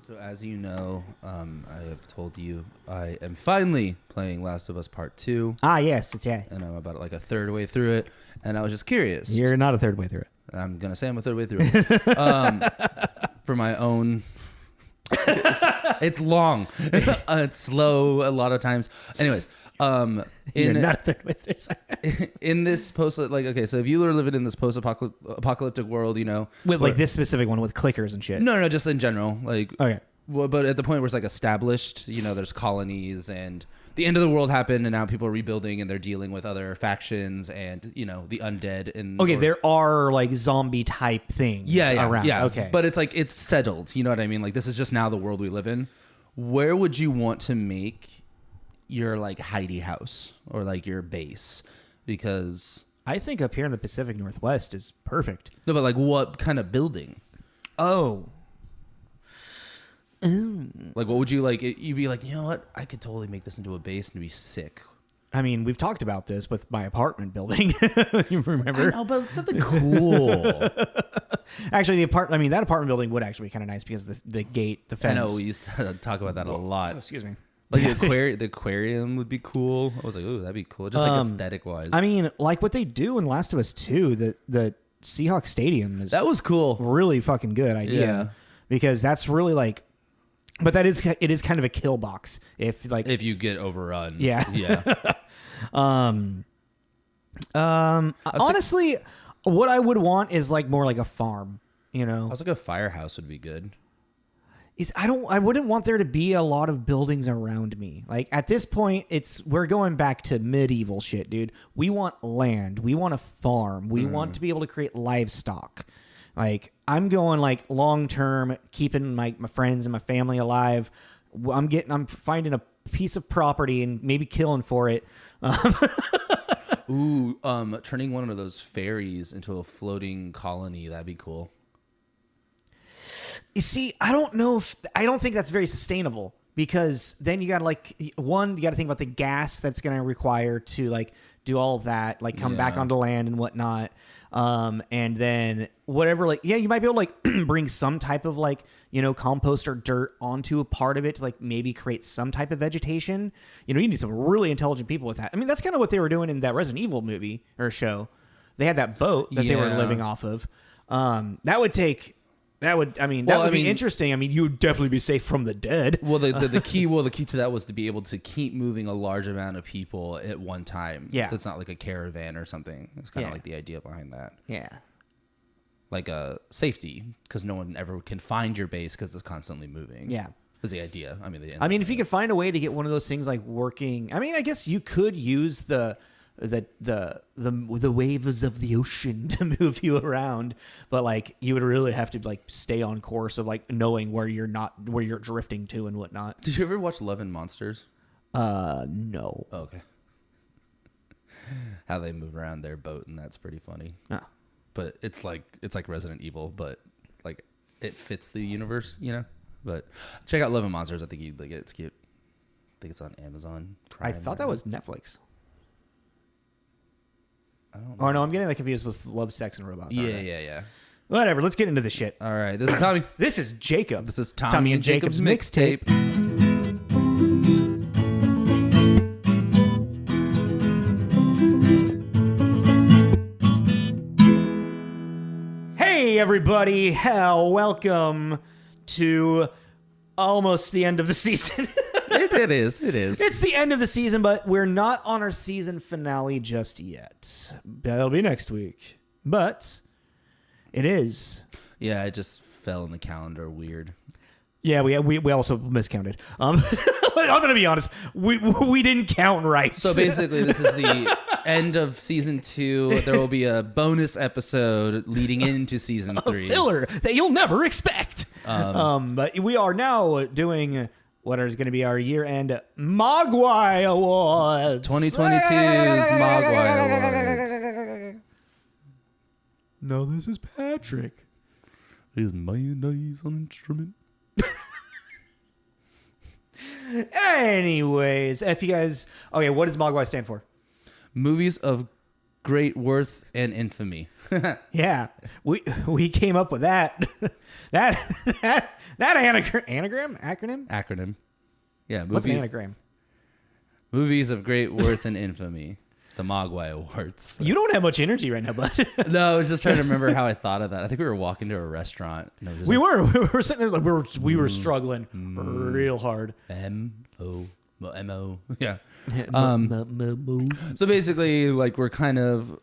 So as you know, I have told you I am finally playing Last of Us Part 2. Ah, yes, it's yeah. And I'm about like a third way through it. And I was just curious. You're not a third way through it. I'm going to say I'm a third way through it. For my own... It's long. It's slow a lot of times. Anyways, You're not a third way through. in this post, like, okay, so if you were living in this post-apocalyptic world, you know, with like this specific one with clickers and shit. No, just in general, like, okay. Well, but at the point where it's like established, you know, there's colonies and the end of the world happened, and now people are rebuilding and they're dealing with other factions and, you know, the undead. And there are like zombie type things around. Yeah, okay. But it's like it's settled. You know what I mean? Like this is just now the world we live in. Where would you want to make your like hidey house or like your base? Because I think up here in the Pacific Northwest is perfect. No, but like what kind of building? Like what would you like? You'd be like, you know what? I could totally make this into a base and be sick. I mean, we've talked about this with my apartment building. You remember? No, but something cool. Actually, that apartment building would actually be kind of nice because the gate, the fence. I know we used to talk about that a lot. Oh, excuse me. Like the aquarium would be cool. I was like, ooh, that'd be cool. Just like aesthetic wise. I mean, like what they do in Last of Us 2, the Seahawks Stadium is that was cool. Really fucking good idea. Yeah. Because that's really like, but it is kind of a kill box if you get overrun. Yeah. Yeah. Honestly, what I would want is like more like a farm, you know. I was like a firehouse would be good. I wouldn't want there to be a lot of buildings around me. Like at this point, we're going back to medieval shit, dude. We want land. We want a farm. We want to be able to create livestock. Like I'm going like long term, keeping my friends and my family alive. I'm finding a piece of property and maybe killing for it. Ooh, turning one of those ferries into a floating colony, that'd be cool. You see, I don't think that's very sustainable because then you got to you got to think about the gas that's going to require to like do all of that, like come back onto land and whatnot. And then whatever, you might be able to like bring some type of like, you know, compost or dirt onto a part of it to like maybe create some type of vegetation. You know, you need some really intelligent people with that. I mean, that's kind of what they were doing in that Resident Evil movie or show. They had that boat that they were living off of. That would be interesting. I mean, you would definitely be safe from the dead. Well, the key to that was to be able to keep moving a large amount of people at one time. Yeah. It's not like a caravan or something. It's kind of like the idea behind that. Yeah. Like a safety, because no one ever can find your base because it's constantly moving. Yeah. Is the idea. I mean, if you could find a way to get one of those things like working, I mean, I guess you could use the waves of the ocean to move you around, but like you would really have to like stay on course of like knowing where you're drifting to and whatnot. Did you ever watch Love and Monsters? No. Oh, okay. How they move around their boat, and that's pretty funny. Ah. But it's like Resident Evil, but like it fits the universe, you know. But check out Love and Monsters. I think you'd like it. It's cute. I think it's on Amazon Prime. I thought that was Netflix. I don't know. Oh no, I'm getting that confused with Love, Sex, and Robots. Yeah. Whatever. Let's get into this shit. All right. This is Tommy. This is Jacob. This is Tommy and Jacob's mixtape. Hey everybody! Welcome to almost the end of the season. It is. It's the end of the season, but we're not on our season finale just yet. That'll be next week. But it is. Yeah, it just fell in the calendar weird. Yeah, we also miscounted. I'm going to be honest. We didn't count right. So basically, this is the end of season 2. There will be a bonus episode leading into season 3. A filler that you'll never expect. But we are now doing what is going to be our year-end Mogwai Awards. 2022's Mogwai Awards. No, this is Patrick. He's mayonnaise on instrument. Anyways, if you guys... Okay, what does Mogwai stand for? Movies of Great Worth and Infamy. Yeah, we came up with that that anagram acronym. Yeah, What's an anagram? Movies of Great Worth and Infamy. The Mogwai Awards. You don't have much energy right now, bud. No, I was just trying to remember how I thought of that. I think we were walking to a restaurant. And it was we were sitting there like we were struggling real hard. M.O. Yeah. So basically, like, we're kind of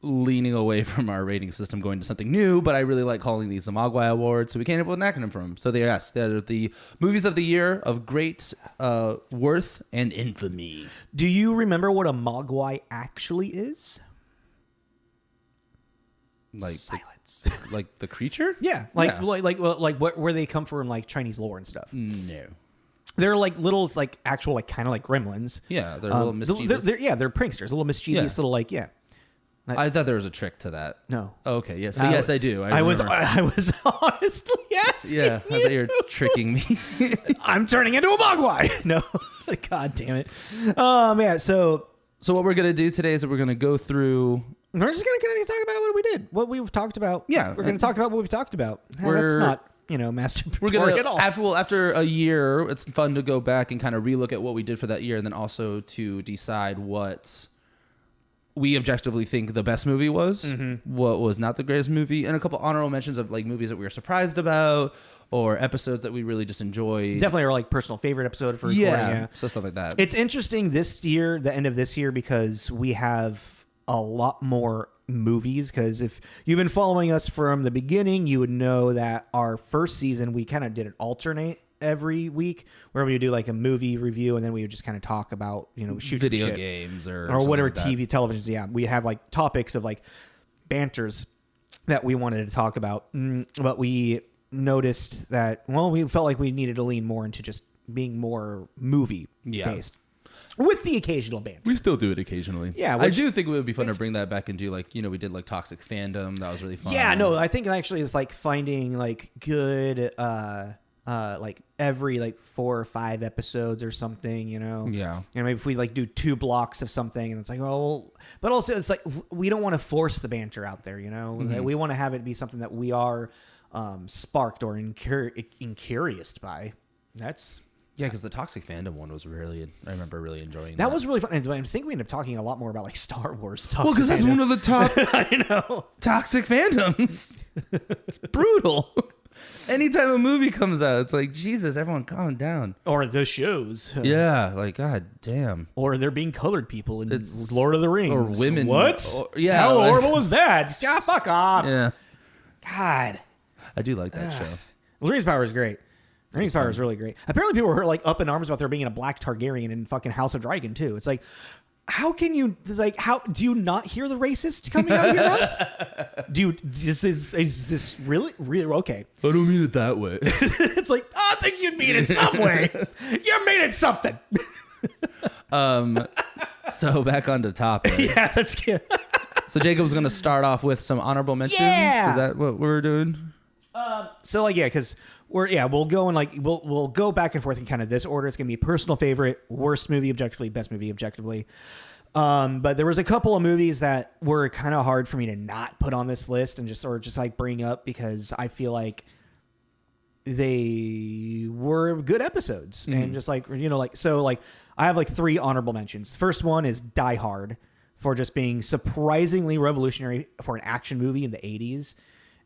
leaning away from our rating system, going to something new, but I really like calling these the Mogwai Awards, so we came up with an acronym for them. So they're the movies of the year of great worth and infamy. Do you remember what a Mogwai actually is? Like silence. Like the creature? Yeah, like where they come from, like Chinese lore and stuff. No. They're like little, like actual, like kind of like gremlins. Yeah, they're a little mischievous. They're pranksters, a little mischievous, little like I thought there was a trick to that. No. Oh, okay. Yes. So yes, I do. I was honestly asking. Yeah, I thought you were tricking me. I'm turning into a Mogwai. No. God damn it. Yeah. So what we're gonna do today is that we're gonna go through. We're just gonna talk about what we did, what we've talked about. Yeah. We're gonna talk about what we've talked about. That's not masturbatory we're gonna at all. after a year. It's fun to go back and kind of relook at what we did for that year, and then also to decide what we objectively think the best movie was, what was not the greatest movie, and a couple honorable mentions of like movies that we were surprised about or episodes that we really just enjoyed. Definitely our like personal favorite episode for recording. Yeah, so stuff like that. It's interesting this year, the end of this year, because we have a lot more movies. Because if you've been following us from the beginning, you would know that our first season we kind of did it alternate every week, where we would do like a movie review, and then we would just kind of talk about shoot video games or whatever, like TV, televisions. Yeah, we have like topics of like banters that we wanted to talk about, but we noticed that we felt like we needed to lean more into just being more movie based. With the occasional banter. We still do it occasionally. Yeah. I do think it would be fun to bring that back and do like, we did like Toxic Fandom. That was really fun. Yeah, no, I think actually it's like finding like good, like every like 4 or 5 episodes or something, Yeah. Maybe if we like do 2 blocks of something and it's like, but also it's like, we don't want to force the banter out there, We want to have it be something that we are sparked or incurious by. That's... Yeah, because the Toxic Fandom one was I remember really enjoying that. That was really fun. And I think we ended up talking a lot more about like Star Wars. Well, because that's one of the top I know. Toxic Fandoms. It's brutal. Anytime a movie comes out, it's like, Jesus, everyone calm down. Or the shows. Yeah, like, God damn. Or they're being colored people in Lord of the Rings. Or women. What? How horrible is that? Fuck off. Yeah. God. I do like that show. Well, Rings of Power is great. Rings of Power is really great. Apparently people were like up in arms about there being a black Targaryen in fucking House of Dragon too. It's like, how can you, like, how do you not hear the racist coming out of your mouth? Is this really okay? I don't mean it that way. It's like, I think you mean it some way. You mean it something. So back on the topic. Yeah, that's good. So Jacob's going to start off with some honorable mentions. Yeah. Is that what we're doing? So like, yeah, because we'll go and like we'll go back and forth in kind of this order. It's gonna be personal favorite, worst movie objectively, best movie objectively. But there was a couple of movies that were kind of hard for me to not put on this list and just like bring up because I feel like they were good episodes and just like I have like 3 honorable mentions. The first one is Die Hard for just being surprisingly revolutionary for an action movie in the 80s.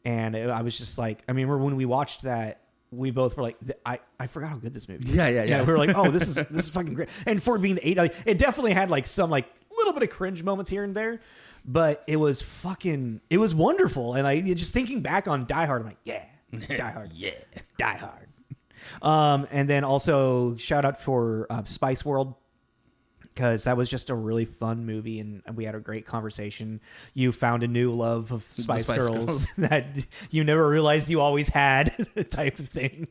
And I was just like, I remember when we watched that, we both were like, I forgot how good this movie is. Yeah. We were like, oh, this is fucking great. And for it being the 80s, like, it definitely had like some like little bit of cringe moments here and there, but it was wonderful. And I just thinking back on Die Hard, I'm like, yeah, Die Hard. Yeah. Die Hard. And then also shout out for Spice World, because that was just a really fun movie and we had a great conversation. You found a new love of Spice Girls that you never realized you always had, type of thing.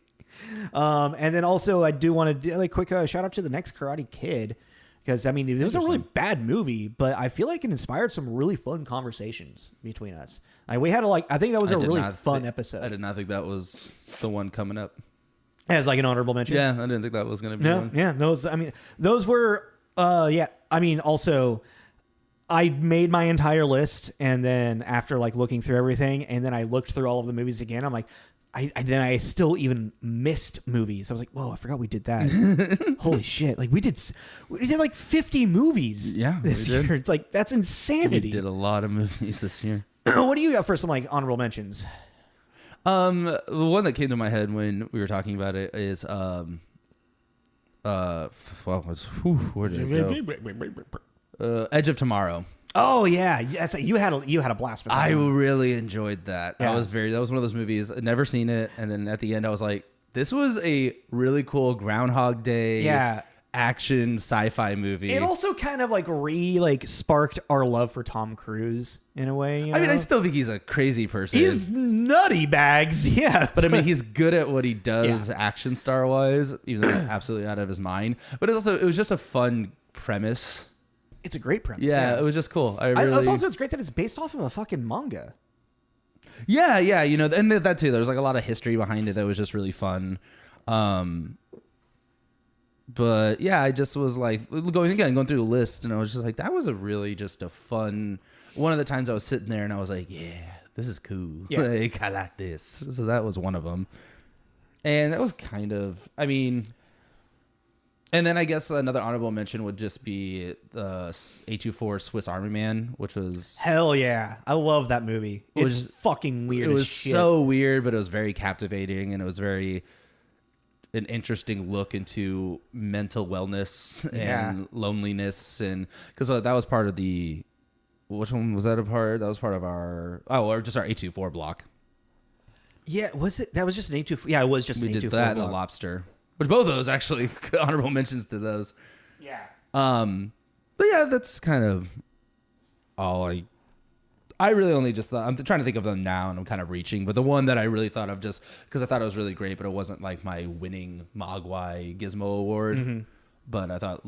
And then also I do want to do a quick shout out to the next Karate Kid, because it was a really bad movie, but I feel like it inspired some really fun conversations between us. Like we had I think that was a really fun episode. I did not think that was the one coming up as like an honorable mention. Yeah, I didn't think that was going to be one. Yeah, those were. Also, I made my entire list, and then after like looking through everything, and then I looked through all of the movies again, I'm like, I still even missed movies. I was like, whoa, I forgot we did that. Holy shit. Like we did like 50 movies this year. It's like, that's insanity. We did a lot of movies this year. What do you got for some like honorable mentions? The one that came to my head when we were talking about it is where did it go? Edge of Tomorrow. Oh yeah, that's you had a blast with that. I really enjoyed that. Yeah. That was one of those movies. I'd never seen it, and then at the end, I was like, "This was a really cool Groundhog Day action sci-fi movie." It also kind of like sparked our love for Tom Cruise in a way. You know? I mean, I still think he's a crazy person. He's nutty bags, yeah. But I mean, he's good at what he does, action star wise, even though he's absolutely out of his mind. But it was just a fun premise. It's a great premise. Yeah, it was just cool. It's great that it's based off of a fucking manga. Yeah, you know, and that too. There's like a lot of history behind it that was just really fun. But yeah, I just was like going through the list, and I was just like, that was just a fun. One of the times I was sitting there, and I was like, yeah, this is cool. Yeah. Like, I like this. So that was one of them, and that was kind of, I mean. And then I guess another honorable mention would just be the A24 Swiss Army Man, which was... Hell yeah. I love that movie. It's fucking weird as shit. It was so weird, but it was very captivating, and it was an interesting look into mental wellness and loneliness. And because that was part of the... Which one was that a part? That was part of our... or just our A24 block. Yeah, was it? That was just an A24... Yeah, it was just an A24 block. We did that and the Lobster. Which both of those actually honorable mentions to those. Yeah. But yeah, that's kind of all I really only just thought. I'm trying to think of them now, and I'm kind of reaching. But the one that I really thought of just because I thought it was really great, but it wasn't like my winning Mogwai Gizmo Award. Mm-hmm. But I thought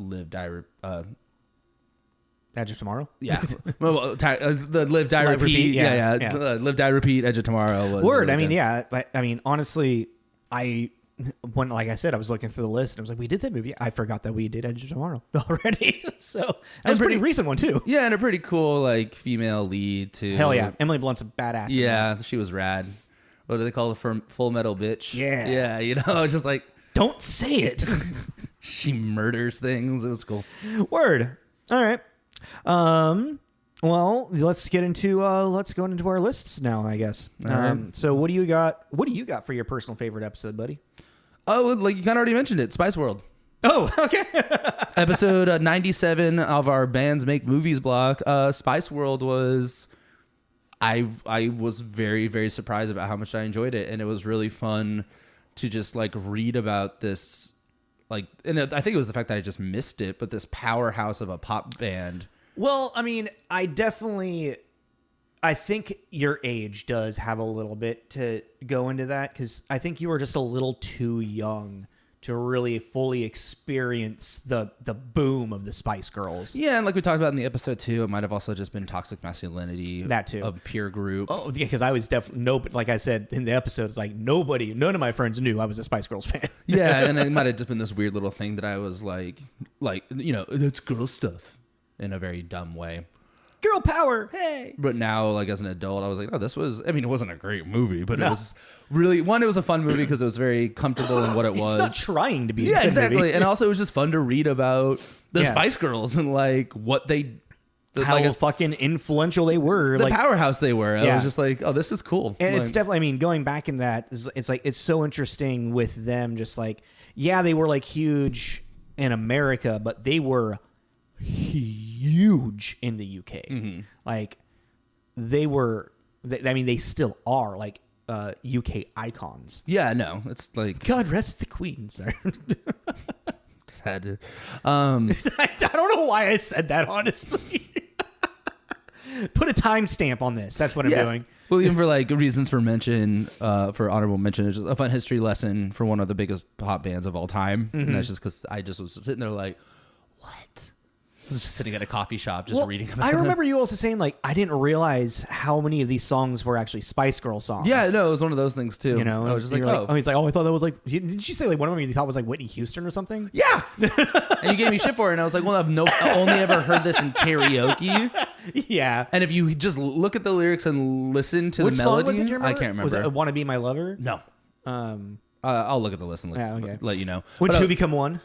Edge of Tomorrow? Yeah. The Live, Die, Repeat. Yeah. Live, Die, Repeat, Edge of Tomorrow. Was Word. Really I mean, honestly, when, like I said, I was looking through the list, and I was like, we did that movie. I forgot that we did Edge of Tomorrow already. So that was a pretty recent one, too. Yeah, and a pretty cool, female lead, too. Hell yeah. Emily Blunt's a badass. Yeah, she was rad. What do they call her? Full Metal Bitch? Yeah. Yeah, you know, I was just like... Don't say it. She murders things. It was cool. Word. All right. Well, let's go into our lists now, I guess. Right. So what do you got? What do you got for your personal favorite episode, buddy? Oh, like you kind of already mentioned it, Spice World. Oh, okay. Episode 97 of our Bands Make Movies block. Spice World was... I was very, very surprised about how much I enjoyed it, and it was really fun to just read about this. And I think it was the fact that I just missed it, but this powerhouse of a pop band. Well, I mean, I think your age does have a little bit to go into that, because I think you were just a little too young to really fully experience the boom of the Spice Girls. Yeah, and like we talked about in the episode too, it might have also just been toxic masculinity. That too. Of peer group. Oh, yeah, because I was definitely, like I said in the episode, it's like none of my friends knew I was a Spice Girls fan. Yeah, and it might have just been this weird little thing that I was like, that's girl stuff in a very dumb way. Girl power, hey! But now, as an adult, I was like, oh, this was... I mean, it wasn't a great movie, but it was really... One, it was a fun movie because it was very comfortable in what it was. It's not trying to be. Yeah, exactly. Movie. And also, it was just fun to read about the Spice Girls and, what they... How fucking influential they were. The powerhouse they were. I was just like, oh, this is cool. And it's definitely... I mean, going back in that, it's so interesting with them just they were, huge in America, but they were... huge in the UK. Mm-hmm. They still are UK icons. Yeah, no, it's God rest the Queen, sir. Just had to. I don't know why I said that, honestly. Put a timestamp on this. That's what I'm doing. Well, even for reasons for mention, for honorable mention, it's just a fun history lesson for one of the biggest pop bands of all time. Mm-hmm. And that's just because I just was sitting there what? was just sitting at a coffee shop just reading about I them. remember you also saying, like, I didn't realize how many of these songs were actually Spice Girl songs. Yeah, no, it was one of those things too. You know, I was just like, oh, he's like, oh, I thought that was like, didn't you say like one of them you thought was like Whitney Houston or something? Yeah. And you gave me shit for it, and I was like, well, I only ever heard this in karaoke. Yeah. And if you just look at the lyrics and listen to Which the song melody, was it, do you remember? I can't remember. Was it "Wanna Be My Lover"? No. I'll look at the list and let you know. When two become one.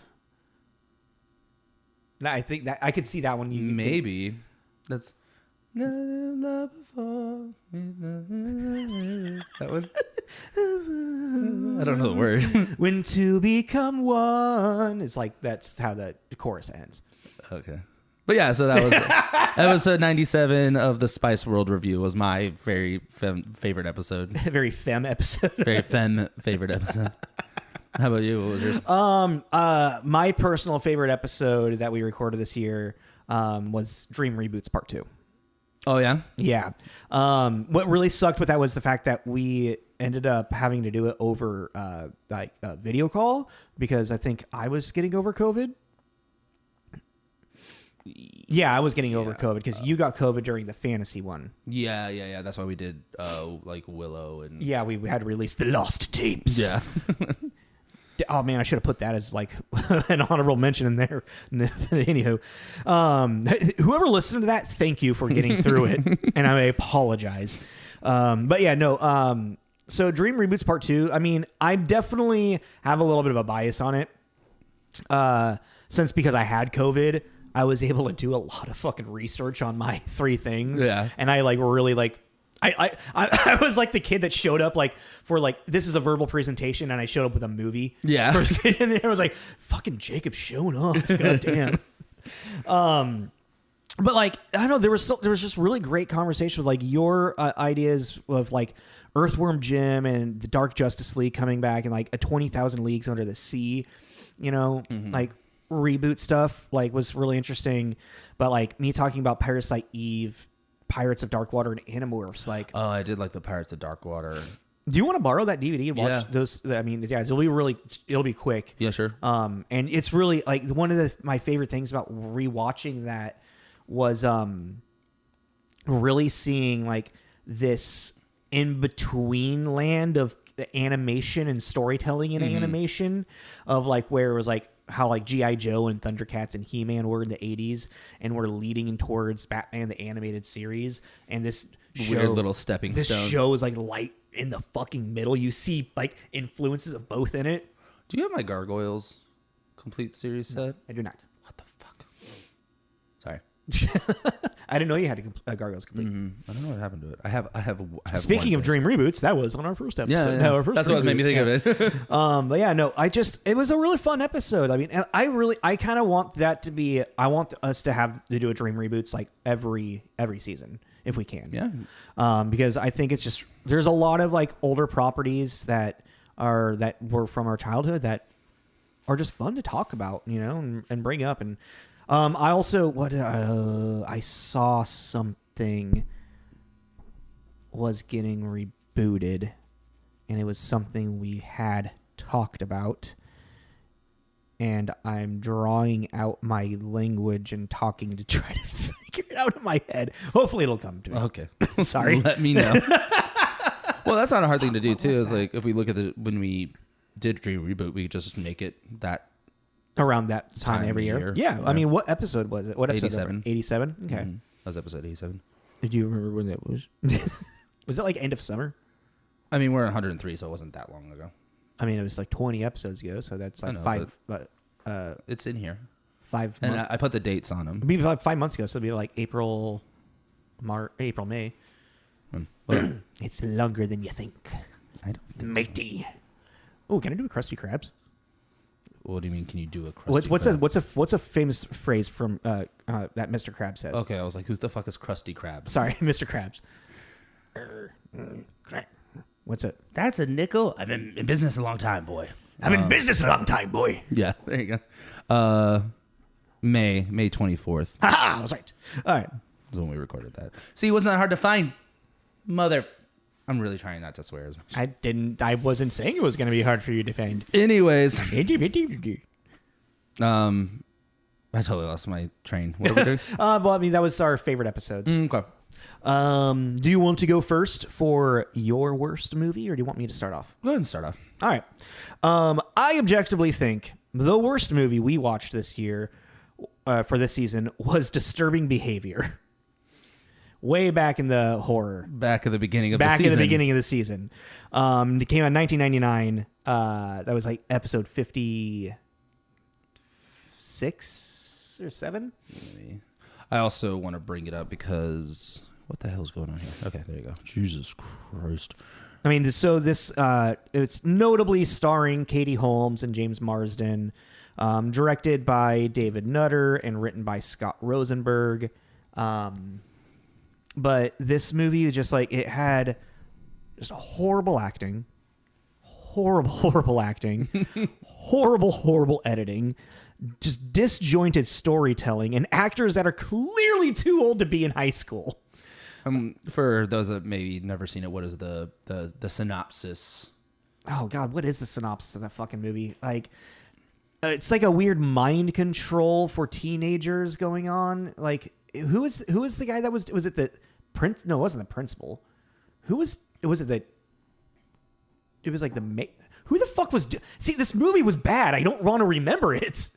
No, I think that I could see that one. Maybe that's love before that one. I don't know the word. When two become one. It's like that's how the chorus ends. Okay. But yeah, so that was episode 97 of the Spice World Review was my very favorite episode. Very femme episode. Very femme favorite episode. How about you? What was yours? My personal favorite episode that we recorded this year was Dream Reboots Part 2. Oh, yeah? Yeah. What really sucked with that was the fact that we ended up having to do it over like a video call because I think I was getting over COVID. Yeah, I was getting over COVID because you got COVID during the fantasy one. Yeah. That's why we did like Willow and yeah, we had to release the lost tapes. Yeah. Oh man, I should have put that as like an honorable mention in there. Anywho, whoever listened to that, thank you for getting through it, and I apologize. But yeah, no. So Dream Reboots Part 2. I mean, I definitely have a little bit of a bias on it, since because I had COVID. I was able to do a lot of fucking research on my 3 things. Yeah. And I like really like I was like the kid that showed up like for like this is a verbal presentation and I showed up with a movie. Yeah. First kid in there I was like, fucking Jacob's showing up. God damn. But like I don't know, there was just really great conversation with like your ideas of like Earthworm Jim and the Dark Justice League coming back and like a 20,000 Leagues Under the Sea, you know, like reboot stuff like was really interesting. But like me talking about Parasite Eve, Pirates of Dark Water, and Animorphs, like I did like the Pirates of Dark Water. Do you want to borrow that DVD and watch those? I mean, yeah, it'll be quick. Yeah, sure. And it's really like one of my favorite things about rewatching that was really seeing like this in between land of the animation and storytelling in animation of like where it was like how like G.I. Joe and Thundercats and He-Man were in the 80s and we're leading towards Batman the animated series, and this weird little stepping stone. This show is like light in the fucking middle. You see like influences of both in it. Do you have my Gargoyles complete series set? I do not. What the fuck? Sorry. I didn't know you had a Gargoyles complete. I don't know what happened to it. I have Speaking of Dream Reboots, that was on our first episode. Yeah. No, our first that's what made me think of it. But yeah, no, it was a really fun episode. I mean, and I kind of want that to be. I want us to have to do a Dream Reboots like every season if we can. Yeah. Because I think it's just there's a lot of like older properties that were from our childhood that are just fun to talk about, you know, and bring up. And I also I saw something was getting rebooted, and it was something we had talked about. And I'm drawing out my language and talking to try to figure it out in my head. Hopefully it'll come to me. Okay. Sorry. Let me know. Well, that's not a hard thing to do, too. Is like if we look at when we did Dream Reboot, we just make it that. Around that time every year. Yeah. I mean, what episode was it? What episode? 87. 87? Okay. That was episode 87. Did you remember when that was? Was it like end of summer? I mean, we're 103, so it wasn't that long ago. I mean, it was like 20 episodes ago, so that's like 5. It's in here. 5 and months. I put the dates on them. It'd be like 5 months ago, so it'd be like April, May. It's longer than you think. I don't think Matey. Oh, can I do a Krusty Krabs? What do you mean? Can you do a Krusty Krab? What's a famous phrase from that Mr. Krabs says? Okay, I was like, who's the fuck is Krusty Krab? Sorry, Mr. Krabs. What's it? That's a nickel. I've been in business a long time, boy. I'm in business a long time, boy. Yeah, there you go. May 24th. I was right. All right. That's when we recorded that. See, it wasn't that hard to find. I'm really trying not to swear as much. I wasn't saying it was going to be hard for you to find. Anyways. Have I totally lost my train. What are we doing? Well, I mean, that was our favorite episodes. Okay. Do you want to go first for your worst movie, or do you want me to start off? Go ahead and start off. All right. I objectively think the worst movie we watched this year for this season was Disturbing Behavior. Way back in the horror. Back at the beginning of the season. Back at the beginning of the season. It came out in 1999. That was like episode 56 or 7. I also want to bring it up because what the hell's going on here? Okay, there you go. Jesus Christ. I mean, so this it's notably starring Katie Holmes and James Marsden, directed by David Nutter and written by Scott Rosenberg. But this movie, just like, it had just horrible acting, horrible acting, horrible editing, just disjointed storytelling, and actors that are clearly too old to be in high school. For those that maybe never seen it, what is the synopsis? Oh God, what is the synopsis of that fucking movie? Like, it's like a weird mind control for teenagers going on. Like, who is the guy that was it the prince? No, it wasn't the principal. Who was it? Was it the? It was like the who the fuck was? See, this movie was bad. I don't want to remember it.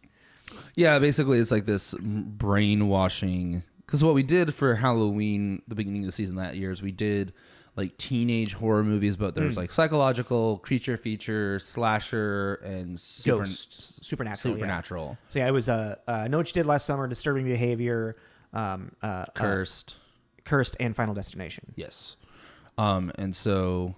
Yeah, basically, it's like this brainwashing. Because what we did for Halloween, the beginning of the season that year, is we did like teenage horror movies, but there's like psychological, creature feature, slasher, and supernatural. Yeah. So yeah, it was Know What You Did Last Summer, Disturbing Behavior, Cursed, and Final Destination. Yes. And so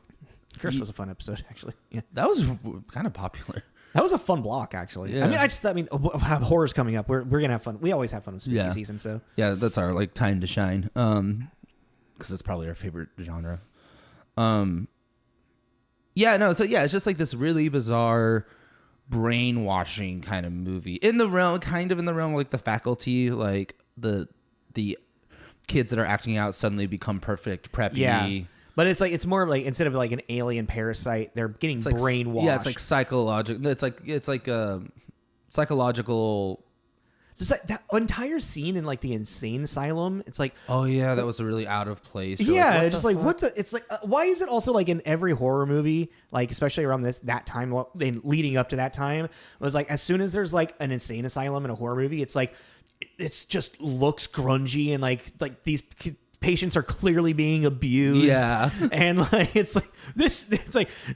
Cursed was a fun episode, actually. Yeah, that was kind of popular. That was a fun block, actually. Yeah. I mean, horror's coming up. We're gonna have fun. We always have fun with spooky season. So yeah, that's our like time to shine. Because it's probably our favorite genre. Yeah, no. So yeah, it's just like this really bizarre brainwashing kind of movie in the realm of like The Faculty, like the kids that are acting out suddenly become perfect preppy. Yeah. But it's like, it's more like, instead of like an alien parasite, they're getting brainwashed. Yeah, it's like psychological. It's like psychological. Just like that entire scene in like the insane asylum. It's like, oh yeah, that was a really out of place. Yeah, like, just like fuck? What the? It's like, why is it also like in every horror movie, like especially around that time and leading up to that time, it was like as soon as there's like an insane asylum in a horror movie, it's like it's just looks grungy and like these patients are clearly being abused. Yeah. And like it's like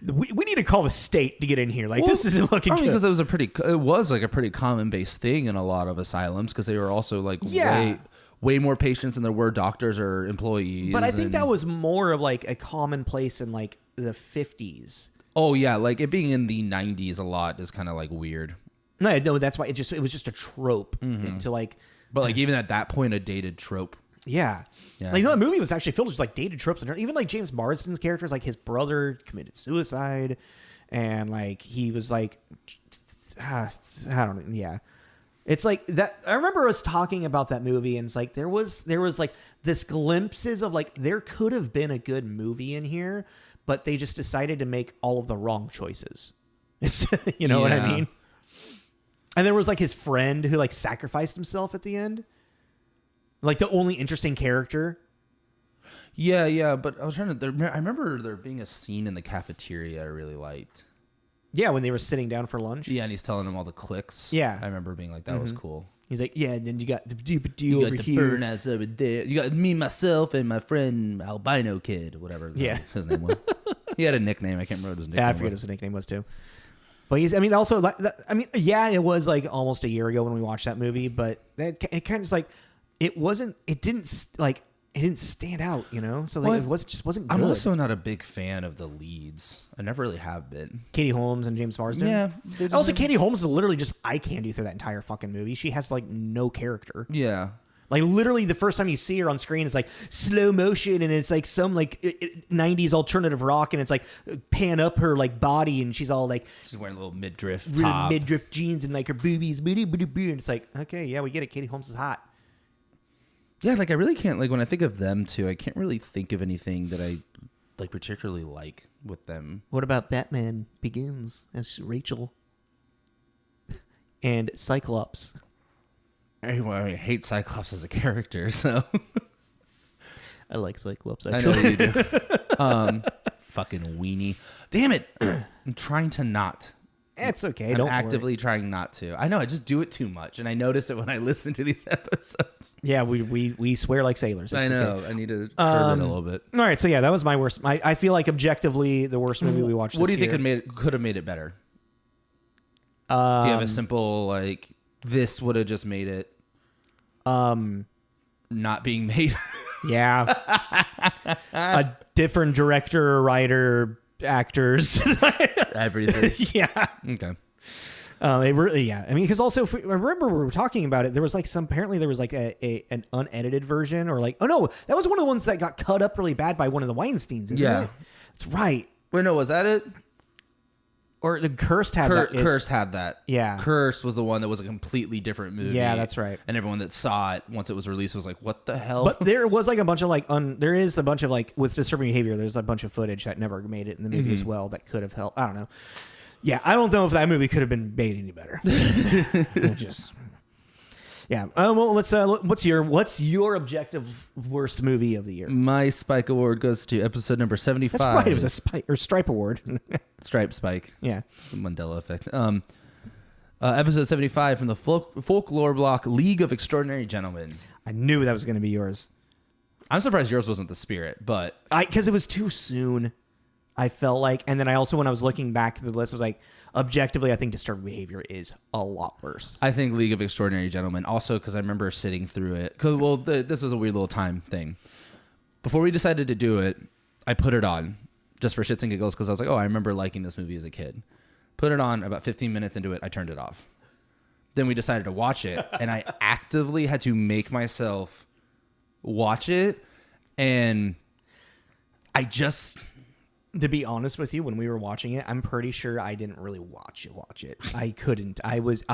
we need to call the state to get in here. Like, well, this isn't looking good. Because it was like a pretty commonplace thing in a lot of asylums, because they were also like way more patients than there were doctors or employees. But I think that was more of like a commonplace in like the 50s. Oh yeah, like it being in the 90s a lot is kind of like weird. No, that's why it was just a trope to like. But like even at that point, a dated trope. Yeah. Like the movie was actually filled with like dated tropes, and even like James Marsden's characters, like his brother committed suicide, and like he was like, I don't know. Yeah. It's like that. I remember us talking about that movie, and it's like there was like this glimpses of like there could have been a good movie in here, but they just decided to make all of the wrong choices. You know what I mean? And there was like his friend who like sacrificed himself at the end. Like the only interesting character. Yeah, but I was trying to. I remember there being a scene in the cafeteria I really liked. Yeah, when they were sitting down for lunch. Yeah, and he's telling them all the clicks. Yeah, I remember being like, that was cool. He's like, yeah, and then you got the doobadoo over here. You got the burnouts over there. You got me, myself, and my friend Albino Kid, whatever his name was. He had a nickname. I can't remember what his nickname was. Yeah, I forget what his nickname was too. But he's. I mean, also, it was like almost a year ago when we watched that movie, but it kind of just like. It didn't stand out, you know? So like, it just wasn't good. I'm also not a big fan of the leads. I never really have been. Katie Holmes and James Marsden? Yeah. Also, Katie Holmes is literally just eye candy through that entire fucking movie. She has like no character. Yeah. Like literally the first time you see her on screen, it's like slow motion and it's like some like 90s alternative rock, and it's like pan up her like body, and she's all like... She's wearing a little midriff top. Midriff jeans and like her boobies. And it's like, okay, yeah, we get it. Katie Holmes is hot. Yeah, like I really can't, like when I think of them too, I can't really think of anything that I like particularly like with them. What about Batman Begins as Rachel and Cyclops? I hate Cyclops as a character, so I like Cyclops. I know you do. Fucking weenie. Damn it! I'm trying to not. It's okay. I'm Don't actively worry. trying not to. I know. I just do it too much, and I notice it when I listen to these episodes. Yeah, we swear like sailors. It's I know. okay. I need to curb it a little bit. All right, so yeah, that was my worst. I feel like objectively the worst movie we watched. What do you this think year. could have made it better? Do you have a simple like this would have just made it not being made? Yeah, a different director, writer, actors, Everything. yeah. Okay. It really, yeah. I mean, because also, if I remember we were talking about it. There was like apparently there was like an unedited version, or like, oh no, that was one of the ones that got cut up really bad by one of the Weinsteins. Isn't it? That's right. Wait, no, was that it? Or the Cursed had that. Cursed had that. Yeah. Cursed was the one that was a completely different movie. Yeah, that's right. And everyone that saw it once it was released was like, "What the hell?" But there was like a bunch of like there is a bunch of like with disturbing behavior. There's a bunch of footage that never made it in the movie as well that could have helped. I don't know. Yeah, I don't know if that movie could have been made any better. Just yeah. Well, let's. What's your objective worst movie of the year? My Spike Award goes to episode number 75. That's right. It was a Stripe Award. Stripe Spike. Yeah. The Mandela effect. Episode 75 from the folklore block League of Extraordinary Gentlemen. I knew that was going to be yours. I'm surprised yours wasn't the spirit, but Because it was too soon. I felt like, and then I also, when I was looking back at the list, I was like, objectively, I think disturbing behavior is a lot worse. I think League of Extraordinary Gentlemen also because I remember sitting through it. This was a weird little time thing. Before we decided to do it, I put it on just for shits and giggles because I was like, oh, I remember liking this movie as a kid. Put it on, about 15 minutes into it, I turned it off. Then we decided to watch it, and I actively had to make myself watch it, and I just... To be honest with you, when we were watching it, I'm pretty sure I didn't really watch it. I couldn't. I was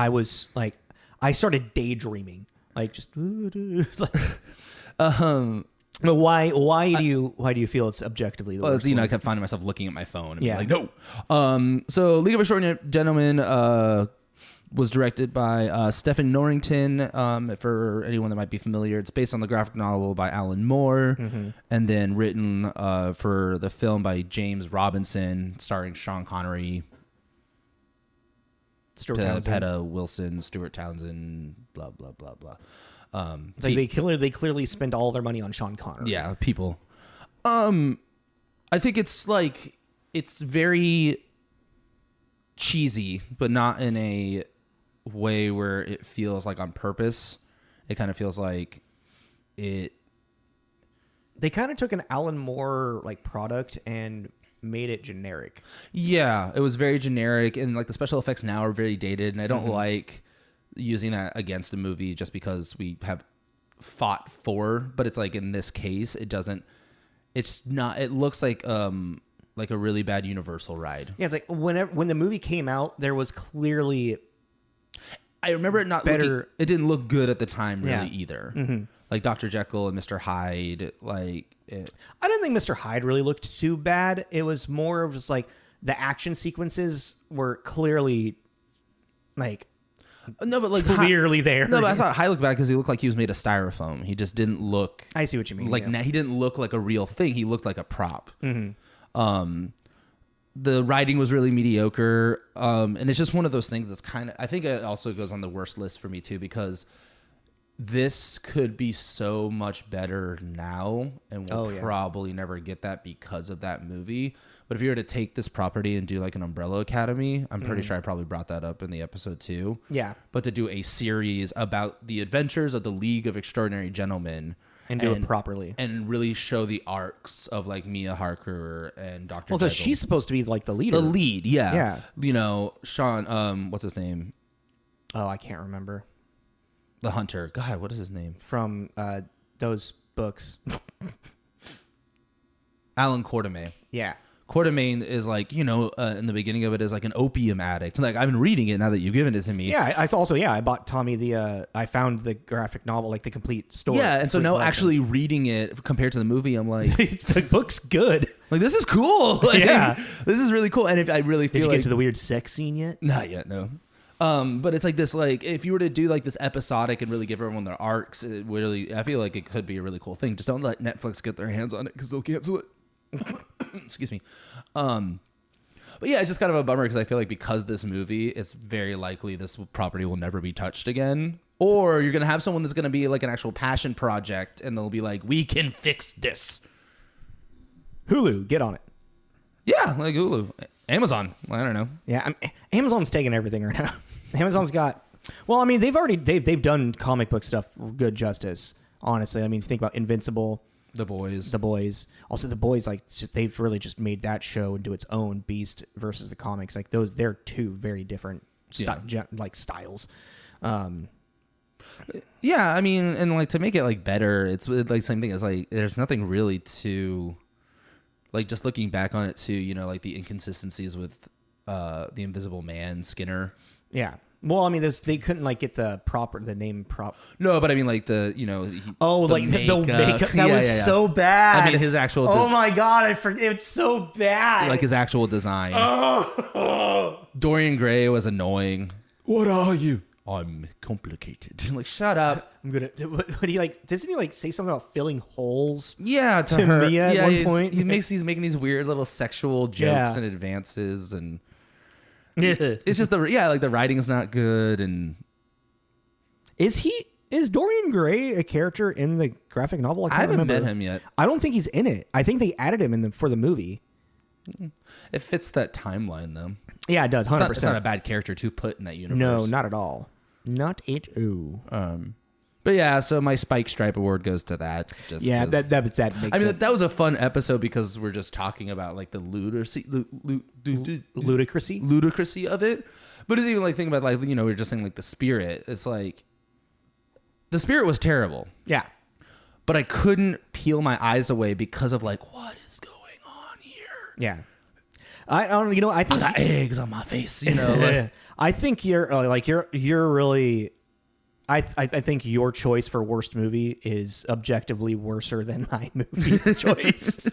like, I started daydreaming, like just. But why do you feel it's objectively the worst? I kept finding myself looking at my phone and being like, no. So League of Extraordinary Gentlemen was directed by Stephen Norrington. For anyone that might be familiar, it's based on the graphic novel by Alan Moore, and then written for the film by James Robinson, starring Sean Connery, Peta Wilson, Stuart Townsend, blah blah blah blah. Like they clearly spend all their money on Sean Connery. Yeah, people. I think it's like it's very cheesy, but not in a way where it feels like on purpose. It kind of feels like it. They kind of took an Alan Moore like product and made it generic. Yeah, it was very generic, and like the special effects now are very dated, and I don't like using that against a movie just because we have fought for. But it's like in this case, it doesn't. It's not. It looks like a really bad Universal ride. Yeah, it's like when the movie came out, there was clearly. I remember it not better. It didn't look good at the time, really either. Like Dr. Jekyll and Mr. Hyde, I didn't think Mr. Hyde really looked too bad. It was more of just like the action sequences were clearly like. No, but like clearly there. No, but I thought Hyde looked bad because he looked like he was made of styrofoam. He just didn't look. I see what you mean. Like he didn't look like a real thing. He looked like a prop. The writing was really mediocre, and it's just one of those things that's kind of. I think it also goes on the worst list for me too because this could be so much better now, and we'll probably never get that because of that movie. But if you were to take this property and do like an Umbrella Academy, I'm pretty sure I probably brought that up in the episode too. Yeah. But to do a series about the adventures of the League of Extraordinary Gentlemen. And do it properly. And really show the arcs of like Mia Harker and Dr. Well, because Jekyll. she's supposed to be like the leader. The lead, yeah. Yeah. You know, Sean, what's his name? Oh, I can't remember. The Hunter. God, what is his name? From those books. Alan Quartermain. Yeah. Quartermain is like, in the beginning of it is like an opium addict. Like I've been reading it now that you've given it to me. Yeah, I bought Tommy I found the graphic novel, like the complete story. Yeah, and so now actually reading it compared to the movie, I'm like, the book's good. Like this is cool. Like, yeah, this is really cool. And if I really feel did you get to the weird sex scene yet? Not yet, no. But it's like this, like if you were to do like this episodic and really give everyone their arcs, it really, I feel like it could be a really cool thing. Just don't let Netflix get their hands on it because they'll cancel it. Excuse me. But yeah, it's just kind of a bummer because I feel like because this movie, it's very likely this property will never be touched again. Or you're going to have someone that's going to be like an actual passion project and they'll be like, we can fix this. Hulu, get on it. Yeah, like Hulu. Amazon. I don't know. Yeah, Amazon's taking everything right now. Amazon's got... Well, I mean, they've done comic book stuff good justice, honestly. I mean, think about Invincible... The Boys. Also, The Boys, like they've really just made that show into its own beast versus the comics. Like they're two very different styles. Yeah, I mean, and like to make it like better, it's like same thing as like there's nothing really to like just looking back on it too. You know, like the inconsistencies with the Invisible Man Skinner. Yeah. Well, I mean, they couldn't like get the name prop. No, but I mean, like the the makeup that was so bad. I mean, his actual. Oh my god, I forget. It's so bad. Like his actual design. Dorian Gray was annoying. What are you? I'm complicated. Like, shut up. I'm gonna. But he like doesn't he like say something about filling holes? Yeah, to her. Mia at one point. He's making these weird little sexual jokes and advances and. It's just the writing is not good. And is Dorian Gray a character in the graphic novel? I haven't met him yet. I don't think he's in it. I think they added him for the movie. It fits that timeline though. Yeah, it does. 100%. It's not a bad character to put in that universe. No, not at all. Not at all. But yeah, so my Spike Stripe Award goes to that. Just yeah, that makes sense. I mean, that was a fun episode because we're just talking about like the ludicrousy of it. But it's even like thinking about like, you know, we were just saying like the spirit. It's like the spirit was terrible. Yeah. But I couldn't peel my eyes away because of like, what is going on here? Yeah. I don't, you know, I think I got eggs on my face, you know. Like, I think you're really... I think your choice for worst movie is objectively worser than my movie choice.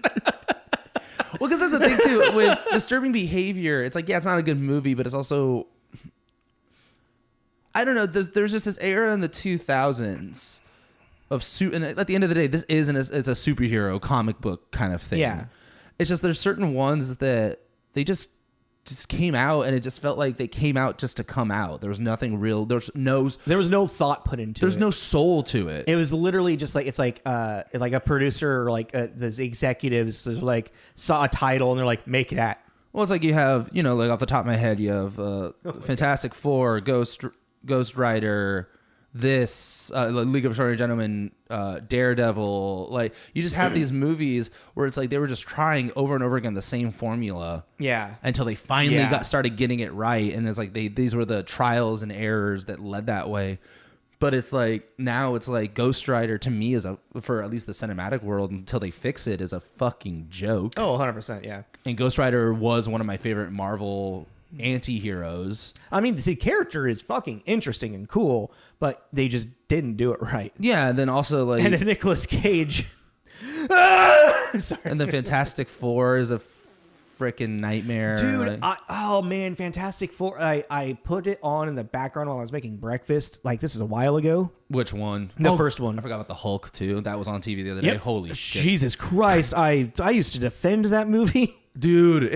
Well, because that's the thing too with Disturbing Behavior. It's like, yeah, it's not a good movie, but it's also, I don't know. There's just this era in the 2000s of and at the end of the day, this it's a superhero comic book kind of thing. Yeah, it's just there's certain ones that they just came out and it just felt like they came out just to come out. There was nothing real. There was no thought put into it. There's no soul to it. It was literally just like, it's like a producer or like the executives like saw a title and they're like, make that. Well, it's like you have, you know, like off the top of my head, you have Fantastic Four, Ghost Rider, this League of Extraordinary Gentlemen, Daredevil. Like you just have these movies where it's like they were just trying over and over again the same formula. Yeah. Until they finally started getting it right, and it's like these were the trials and errors that led that way. But it's like now it's like Ghost Rider to me is for at least the cinematic world until they fix it is a fucking joke. Oh, 100%, yeah. And Ghost Rider was one of my favorite Marvel anti-heroes. I mean, the character is fucking interesting and cool, but they just didn't do it right. Yeah, and then also like... And then Nicolas Cage... Sorry. And then Fantastic Four is a freaking nightmare. Dude, oh man, Fantastic Four. I put it on in the background while I was making breakfast. Like, this is a while ago. Which one? The first one. I forgot about the Hulk, too. That was on TV the other day. Holy shit. Jesus Christ. I used to defend that movie. Dude,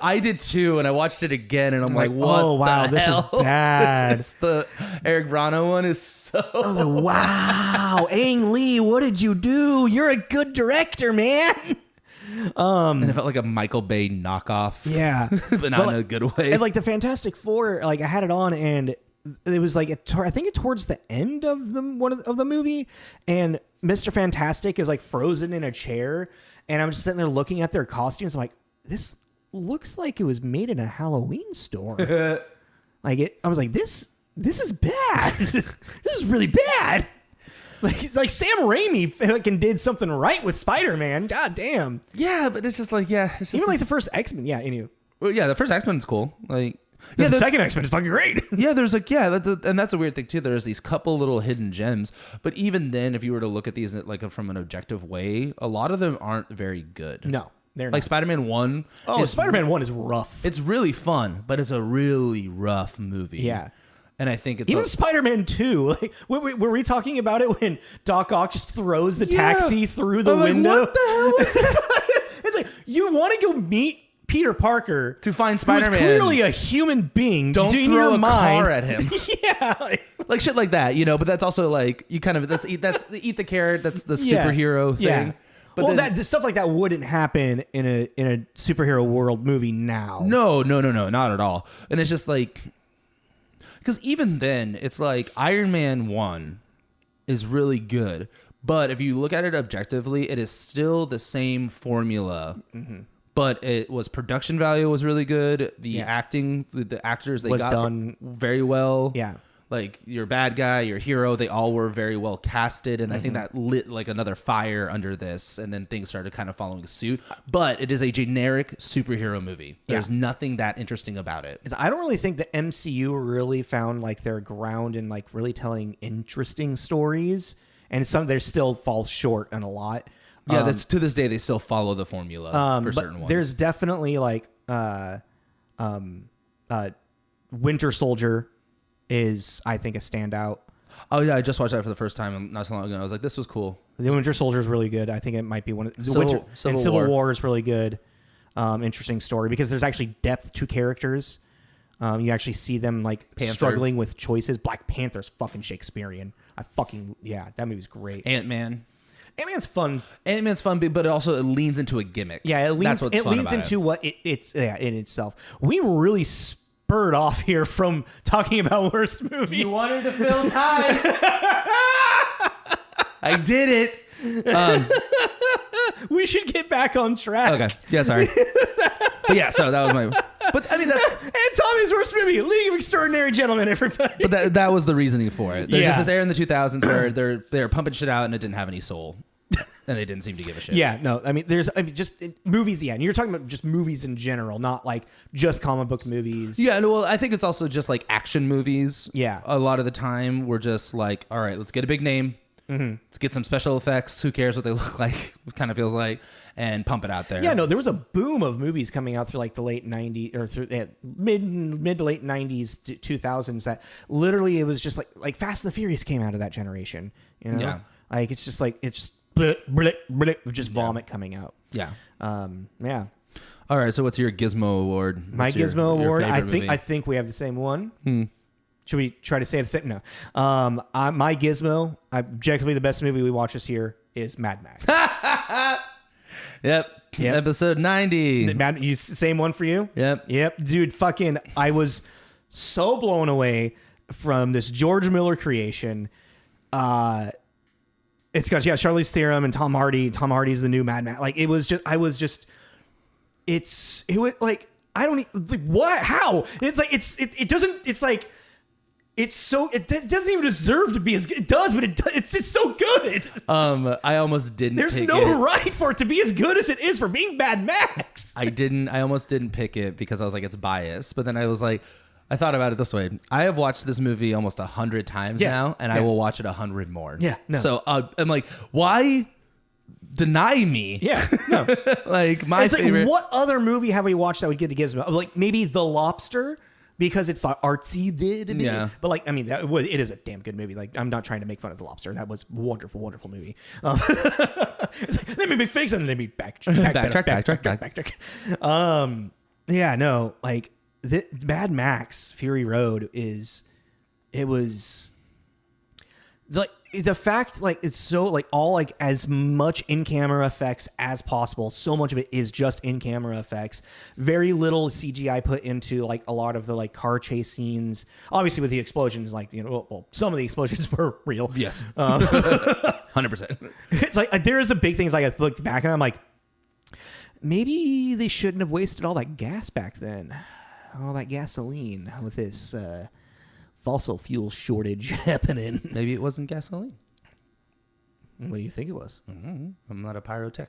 I did too, and I watched it again, and I'm like, what oh, wow, the hell? This is bad. The Eric Brana one is so... wow, Ang Lee, what did you do? You're a good director, man. And it felt like a Michael Bay knockoff. Yeah. But not in a good way. And like the Fantastic Four, like I had it on, and it was like, I think it towards the end of the movie, and Mr. Fantastic is like frozen in a chair, and I'm just sitting there looking at their costumes. I'm like, this looks like it was made in a Halloween store. I was like, this is bad. This is really bad. Like, it's like Sam Raimi fucking did something right with Spider-Man. God damn. Yeah, but it's just like, it's just even like the first X-Men. Yeah, anyway. Well, yeah, the first X-Men's cool. Like, yeah, the second X-Men is fucking great. Yeah, there's like, and that's a weird thing too. There's these couple little hidden gems, but even then, if you were to look at these like from an objective way, a lot of them aren't very good. No, they're not. Like Spider-Man 1. Oh, Spider-Man 1 is rough. It's really fun, but it's a really rough movie. Yeah. And I think it's even Spider-Man 2. Like, were we talking about it when Doc Ock just throws the taxi through the window? Like, what the hell was that? It's like, you want to go meet Peter Parker to find Spider-Man, who's clearly a human being. Don't throw a car at him. Yeah, like shit like that, you know. But that's also like you kind of that's eat the carrot. That's the superhero thing. Yeah. But well, the stuff like that wouldn't happen in a superhero world movie now. No, not at all. And it's just like, because even then, it's like Iron Man 1 is really good, but if you look at it objectively, it is still the same formula. Mm-hmm. But it was production value was really good. The acting, the actors, they got done very well. Yeah. Like your bad guy, your hero, they all were very well casted. And I think that lit like another fire under this. And then things started kind of following suit. But it is a generic superhero movie. There's nothing that interesting about it. I don't really think the MCU really found like their ground in like really telling interesting stories. And they still fall short on a lot. Yeah, that's to this day they still follow the formula for certain ones. There's definitely like Winter Soldier is, I think, a standout. Oh yeah, I just watched that for the first time not so long ago. I was like, this was cool. The Winter Soldier is really good. I think it might be one of the Civil War is really good. Interesting story because there's actually depth to characters. You actually see them like struggling with choices. Black Panther's fucking Shakespearean. That movie's great. Ant-Man's fun. Ant-Man's fun, but also it leans into a gimmick. Yeah, it leans into what it's in itself. We really spurred off here from talking about worst movies. You wanted to fill time. I did it. We should get back on track. Okay. Yeah, sorry. But yeah, so that was my... But I mean, that's... And Tommy's worst movie, League of Extraordinary Gentlemen, everybody. But that was the reasoning for it. There's just this era in the 2000s where they're pumping shit out and it didn't have any soul. And they didn't seem to give a shit. Yeah, no. I mean, just movies, and you're talking about just movies in general, not like just comic book movies. Yeah, no, well, I think it's also just like action movies. Yeah. A lot of the time, we're just like, all right, let's get a big name. Mm-hmm. Let's get some special effects. Who cares what they look like? It kind of feels like, and pump it out there. Yeah, no, there was a boom of movies coming out through like the late 90s or through mid to late 90s to 2000s that literally it was just like Fast and the Furious came out of that generation. You know, yeah. Like it's just just vomit coming out. Yeah. Yeah. All right. So what's your Gizmo Award? My Gizmo Award. I think we have the same one. Should we try to say the same? No. My Gizmo, objectively the best movie we watched this year is Mad Max. Yep. Episode 90. Same one for you? Yep. Dude, fucking, I was so blown away from this George Miller creation. It's got Charlize Theron and Tom Hardy. Tom Hardy's the new Mad Max. Like it was like I don't like what how it's like it doesn't it's like it's so it doesn't even deserve to be as good. It does, but it's so good. I almost didn't. There's no right for it to be as good as it is for being Mad Max. I almost didn't pick it because I was like it's biased, but then I was like. I thought about it this way. I have watched this movie almost 100 times now, and I will watch it 100 more. Yeah, no. So I'm like, why deny me? Yeah, no. Like my favorite. Like, what other movie have we watched that would get to Gizmo? Like maybe The Lobster because it's artsy. Yeah. But like, I mean, it is a damn good movie. Like, I'm not trying to make fun of The Lobster. That was a wonderful, wonderful movie. It's like, let me be fake and let me backtrack. Yeah, no, like. Mad Max Fury Road was like the fact like it's so like all like as much in-camera effects as possible. So much of it is just in-camera effects. Very little CGI put into like a lot of the like car chase scenes. Obviously with the explosions, like well some of the explosions were real. Yes, 100%. It's like there is a big thing. Is like I looked back and I'm like, maybe they shouldn't have wasted all that gas back then. All that gasoline with this fossil fuel shortage happening. Maybe it wasn't gasoline. What do you think it was? I'm not a pyrotech.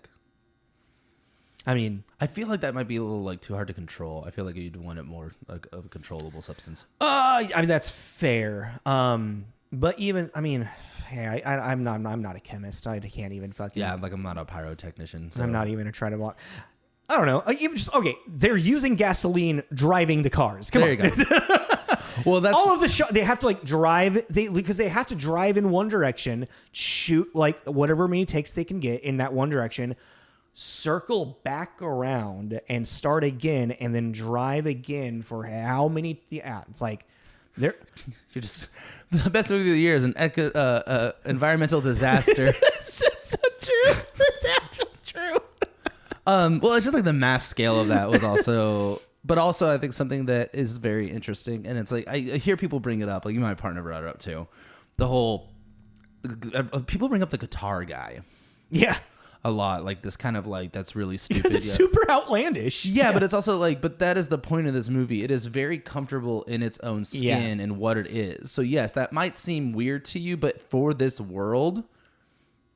I mean, I feel like that might be a little like too hard to control. I feel like you'd want it more like of a controllable substance. I mean that's fair. But even I mean, hey, I'm not a chemist. I can't even fucking. Yeah, like I'm not a pyrotechnician. So. I'm not even gonna try to block. I don't know. Even just okay. They're using gasoline driving the cars. Come on. There you go. Well, that's all of the shot. They have to like drive because they have to drive in one direction, shoot like whatever many takes they can get in that one direction, circle back around and start again, and then drive again for how many? Yeah, it's like you're just the best movie of the year is an environmental disaster. It's so true. It's actually true. Well, it's just like the mass scale of that was also, but also I think something that is very interesting, and it's like I hear people bring it up, like my partner brought it up too, the whole people bring up the guitar guy, a lot, like this kind of like that's really stupid, it's super outlandish, but it's also like, but that is the point of this movie. It is very comfortable in its own skin and what it is. So yes, that might seem weird to you, but for this world.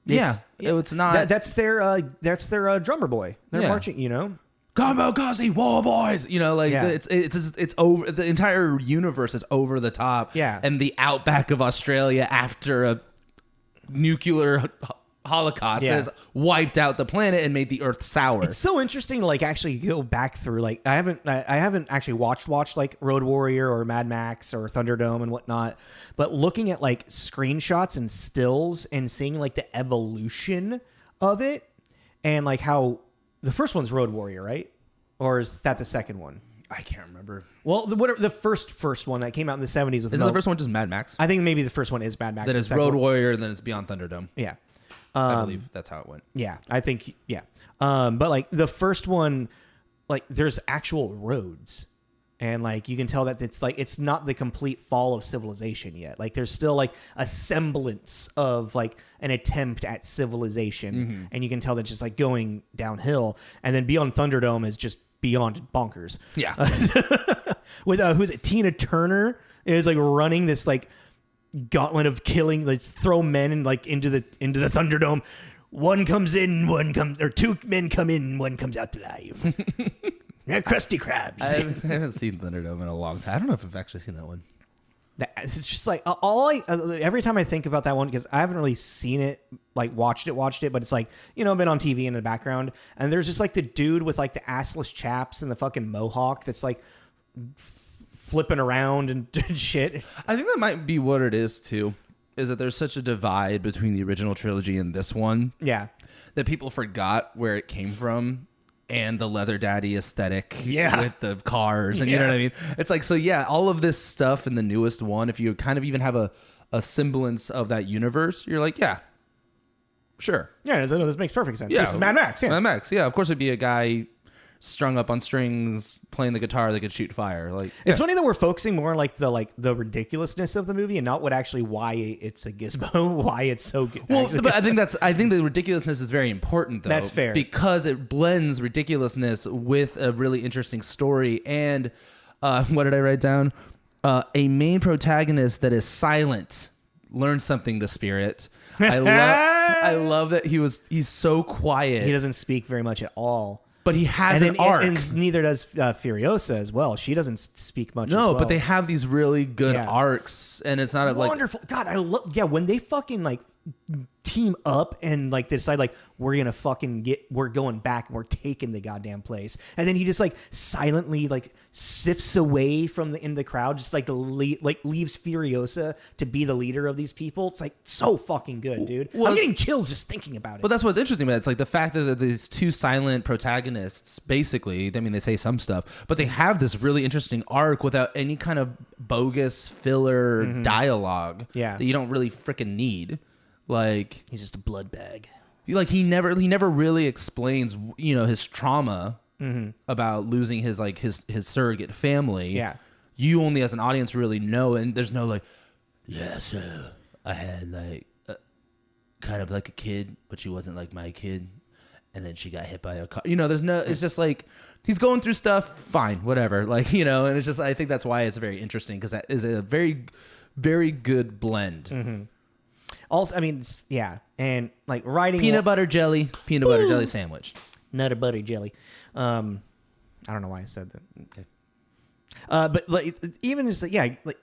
It's not. That's their drummer boy. They're marching. Kamikaze war boys. It's over. The entire universe is over the top. Yeah, and the outback of Australia after a nuclear holocaust has wiped out the planet and made the earth sour. It's so interesting to like actually go back through. Like I haven't actually watched like Road Warrior or Mad Max or Thunderdome and whatnot, but looking at like screenshots and stills and seeing like the evolution of it, and like how the first one's Road Warrior, right? Or is that the second one? I can't remember. Well, the first one that came out in the 70s with isn't the first one just Mad Max? I think maybe the first one is Mad Max. Then it's Road Warrior, and then it's Beyond Thunderdome. Yeah. I believe that's how it went. Yeah, I think, but like the first one, like there's actual roads, and like you can tell that it's like it's not the complete fall of civilization yet. Like there's still like a semblance of like an attempt at civilization, and you can tell that just like going downhill. And then Beyond Thunderdome is just beyond bonkers. Yeah, with who's it? Tina Turner is like running this like gauntlet of killing, like throw men and like into the Thunderdome. One comes in, or two men come in, one comes out alive. They're crusty crabs. I haven't seen Thunderdome in a long time. I don't know if I've actually seen that one. It's just like every time I think about that one, because I haven't really seen it, like watched it, but it's like, been on TV in the background, and there's just like the dude with like the assless chaps and the fucking mohawk that's like flipping around and shit. I think that might be what it is too, is that there's such a divide between the original trilogy and this one. Yeah. That people forgot where it came from and the leather daddy aesthetic with the cars and you know what I mean? It's like, so all of this stuff in the newest one, if you kind of even have a semblance of that universe, you're like, sure. Yeah, this makes perfect sense. This is Mad Max. Yeah. Mad Max. Yeah, of course it'd be a guy strung up on strings playing the guitar that could shoot fire. Like it's funny that we're focusing more on like the ridiculousness of the movie and not why it's a Gizmo, why it's so good. Well, but I think the ridiculousness is very important though. That's fair, because it blends ridiculousness with a really interesting story and what did I write down? A main protagonist that is silent. Learn something, the spirit. I love that he's so quiet. He doesn't speak very much at all. But he has an arc. And neither does Furiosa as well. She doesn't speak much as well. No, but they have these really good arcs, and it's not wonderful. God, I love. Yeah, when they fucking like team up and like decide like we're going back and we're taking the goddamn place, and then he just like silently like sifts away from in the crowd, just like leaves Furiosa to be the leader of these people. It's like so fucking good, dude. I'm getting chills just thinking about it. Well, that's what's interesting about it. It's like the fact that these two silent protagonists, basically, I mean, they say some stuff, but they have this really interesting arc without any kind of bogus filler dialogue that you don't really freaking need. Like, he's just a blood bag. Like he never really explains, his trauma about losing his surrogate family. Yeah, you only as an audience really know, and there's no like, so I had like kind of like a kid, but she wasn't like my kid, and then she got hit by a car. There's no. It's just like he's going through stuff. Fine, whatever. Like and it's just I think that's why it's very interesting because that is a very, very good blend. Mm-hmm. Also, I mean, and like writing peanut butter jelly sandwich, nutter butter jelly. I don't know why I said that. Okay. But like even just like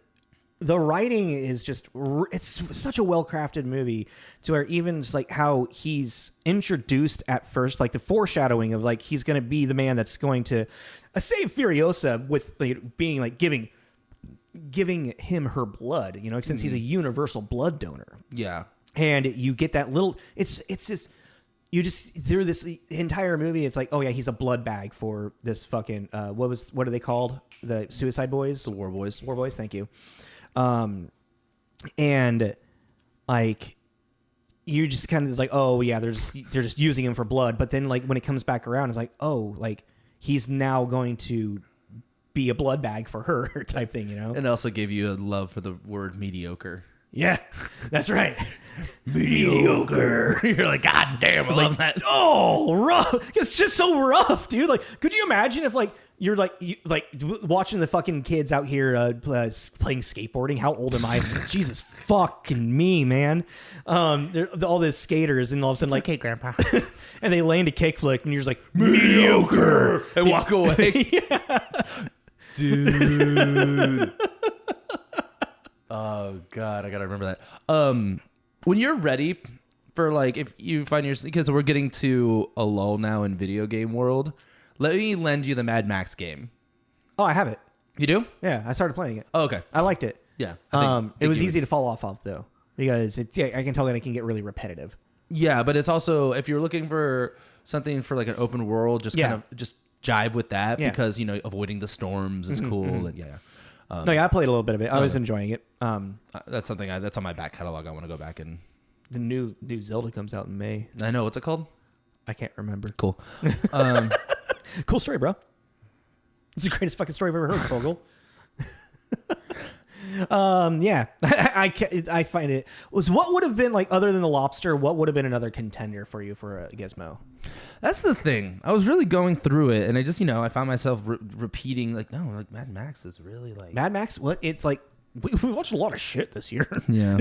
the writing is just it's such a well crafted movie to where even just like how he's introduced at first, like the foreshadowing of like he's going to be the man that's going to save Furiosa with being like giving giving him her blood, you know, since he's a universal blood donor. Yeah. And you get that little, it's just, through this entire movie, it's like, oh yeah, he's a blood bag for this fucking, what are they called? The Suicide Boys? The War Boys. War Boys, thank you. And like, you just kind of like, oh yeah, they're just using him for blood. But then like when it comes back around, it's like, oh, like he's now going to be a blood bag for her type thing, you know? And it also gave you a love for the word mediocre. Yeah, that's right. Mediocre. You're like, God damn, I love that. Oh, rough. It's just so rough, dude. Like, could you imagine if like you're like watching the fucking kids out here playing skateboarding? How old am I? Jesus fucking me, man. All these skaters, and all of a sudden, like, okay, Grandpa. and they land a kickflip, and you're just like, mediocre, and walk away. Yeah. Dude. Oh God, I gotta remember that. When you're ready for like, if you find your, because we're getting to a lull now in video game world, let me lend you the Mad Max game. Oh, I have it. You do? Yeah, I started playing it. Oh, okay. I liked it. Yeah. It was easy to fall off of though, because I can tell that it can get really repetitive. Yeah, but it's also, if you're looking for something for like an open world, just kind of just jive with that, because you know avoiding the storms is cool. And I played a little bit of it. I was enjoying it. That's something that's on my back catalog. I want to go back and. The new Zelda comes out in May. I know. What's it called? I can't remember. Cool. Cool story, bro. It's the greatest fucking story I've ever heard, Fogel. Yeah, I find it was what would have been like, other than the Lobster, what would have been another contender for you for a Gizmo? That's the thing. I was really going through it, and I just, I found myself repeating like, no, like Mad Max is really like Mad Max. What it's like, we watched a lot of shit this year. Yeah.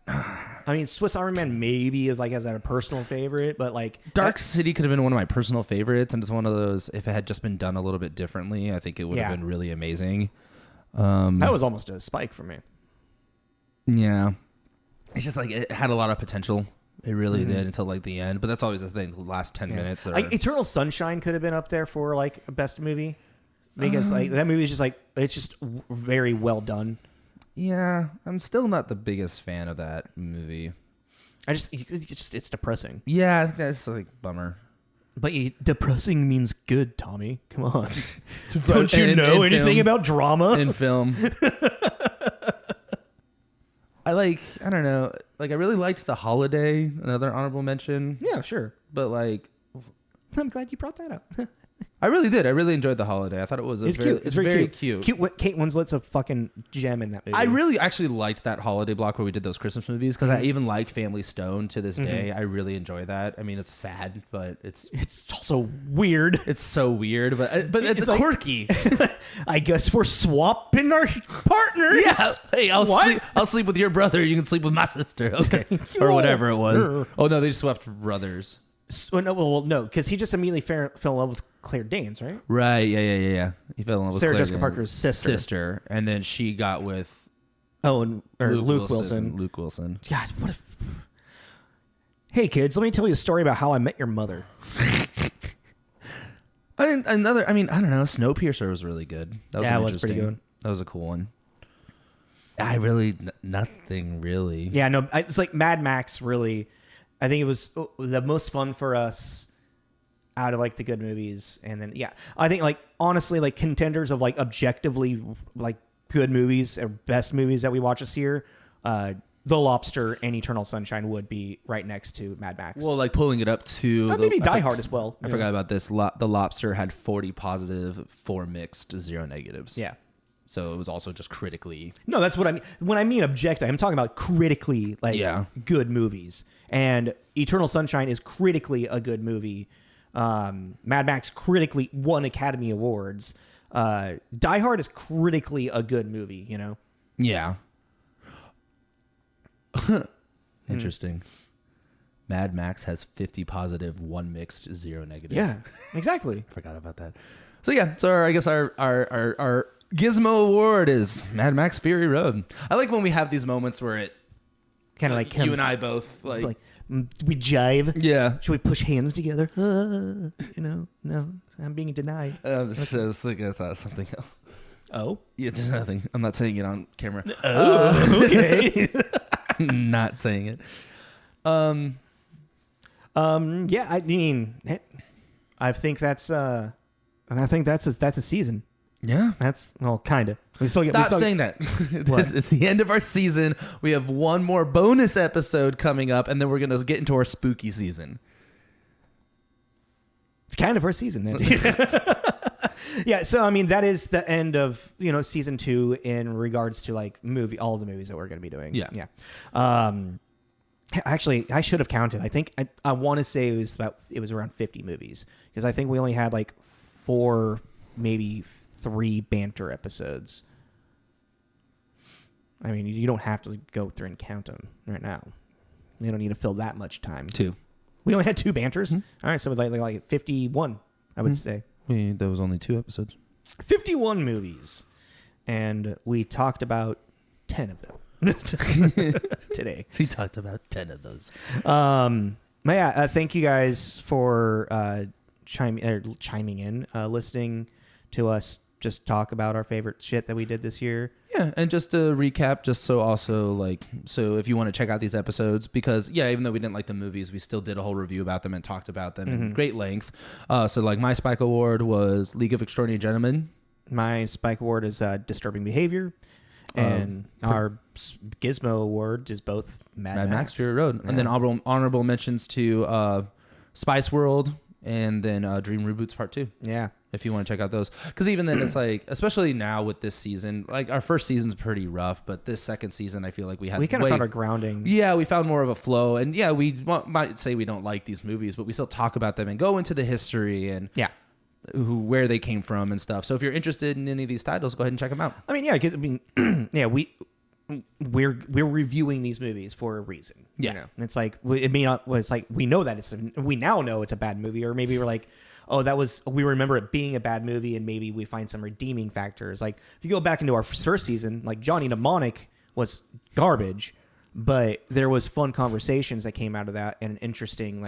I mean, Swiss Army Man maybe is like as a personal favorite, but like Dark City could have been one of my personal favorites, and it's one of those, if it had just been done a little bit differently, I think it would have been really amazing. That was almost a spike for me. Yeah, it's just like it had a lot of potential. It really did until like the end, but that's always the thing. The last 10 minutes, like Eternal Sunshine could have been up there for like a best movie, because like that movie is just like, it's just very well done. Yeah, I'm still not the biggest fan of that movie. It's depressing. Yeah, I think that's like bummer. But depressing means good, Tommy. Come on. Don't you know anything about drama? In film. I don't know. Like, I really liked The Holiday, another honorable mention. Yeah, sure. But like, I'm glad you brought that up. I really did. I really enjoyed The Holiday. I thought it was cute. It's very cute. Cute. Kate Winslet's a fucking gem in that movie. I really actually liked that holiday block where we did those Christmas movies, because I even like Family Stone to this day. I really enjoy that. I mean, it's sad, but it's also weird. It's so weird, but it's like, quirky. I guess we're swapping our partners. Yeah. Hey, I'll sleep with your brother. You can sleep with my sister. Okay. Or whatever it was. Oh no, they just swapped brothers. No, because he just immediately fell in love with Claire Danes, right? Right. Yeah. He fell in love with Sarah Claire Jessica Danes' Parker's sister, and then she got with Luke Wilson. Luke Wilson. God, what? Hey kids, let me tell you a story about how I met your mother. I don't know. Snowpiercer was really good. That was pretty good. That was a cool one. Nothing really. Yeah, no, it's like Mad Max. Really, I think it was the most fun for us out of like the good movies. And then I think like honestly, like contenders of like objectively like good movies or best movies that we watch this year, The Lobster and Eternal Sunshine would be right next to Mad Max. Well, like pulling it up to maybe Die Hard as well. I forgot about this. The Lobster had 40 positive, 4 mixed, 0 negatives. Yeah. So it was also just critically. No, that's what I mean. When I mean objective, I'm talking about critically good movies. And Eternal Sunshine is critically a good movie. Mad Max critically won Academy Awards. Die Hard is critically a good movie, you know? Yeah. Interesting. Mad Max has 50 positive, 1 mixed, 0 negative. Yeah, exactly. Forgot about that. So yeah, so I guess our Gizmo Award is Mad Max Fury Road. I like when we have these moments where it kind of like you and I both like we jive. Yeah. Should we push hands together? No, I'm being denied. I was thinking I thought of something else. Oh? It's nothing. I'm not saying it on camera. Oh, okay. Not saying it. Yeah, I mean, I think that's a season. Yeah. That's, well, kind of. Stop saying that. It's the end of our season. We have one more bonus episode coming up, and then we're going to get into our spooky season. It's kind of our season. Yeah, so, I mean, that is the end of, season 2 in regards to, like, all the movies that we're going to be doing. Yeah. Actually, I should have counted. I think I want to say it was around 50 movies, because I think we only had, like, 4, maybe 3 banter episodes. I mean, you don't have to go through and count them right now. We don't need to fill that much time. 2. We only had 2 banters? Mm-hmm. All right, so like 51, I would say. There was only 2 episodes. 51 movies. And we talked about 10 of them today. We talked about 10 of those. Thank you guys for chiming in, listening to us just talk about our favorite shit that we did this year. Yeah, and just to recap, so if you want to check out these episodes, because even though we didn't like the movies, we still did a whole review about them and talked about them in great length. So like my Spike Award was League of Extraordinary Gentlemen. My Spike Award is Disturbing Behavior. And our Gizmo Award is both Mad Max Fury Road. Yeah. And then honorable mentions to Spice World and then Dream Reboots Part 2. Yeah. If you want to check out those. Because even then, it's like, especially now with this season, like our first season's pretty rough, but this second season, I feel like we kind of found our grounding. Yeah, we found more of a flow. And yeah, we might say we don't like these movies, but we still talk about them and go into the history and where they came from and stuff. So if you're interested in any of these titles, go ahead and check them out. I mean, we're reviewing these movies for a reason. Yeah. It's like, it's like we know that we now know it's a bad movie, or maybe we're like, we remember it being a bad movie, and maybe we find some redeeming factors. Like if you go back into our first season, like Johnny Mnemonic was garbage, but there was fun conversations that came out of that and an interesting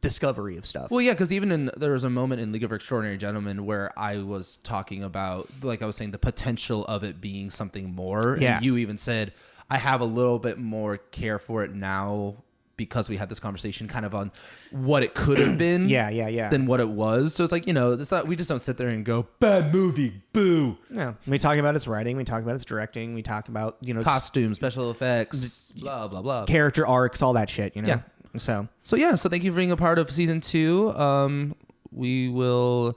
discovery of stuff. Well, yeah, because there was a moment in League of Extraordinary Gentlemen where I was talking about, like I was saying, the potential of it being something more. Yeah. And you even said, I have a little bit more care for it now because we had this conversation kind of on what it could have been than what it was. So it's like, it's not, we just don't sit there and go, bad movie, boo. No, we talk about its writing, we talk about its directing, we talk about, costumes, special effects, blah, blah, blah. Character arcs, all that shit, Yeah. So thank you for being a part of season 2. We will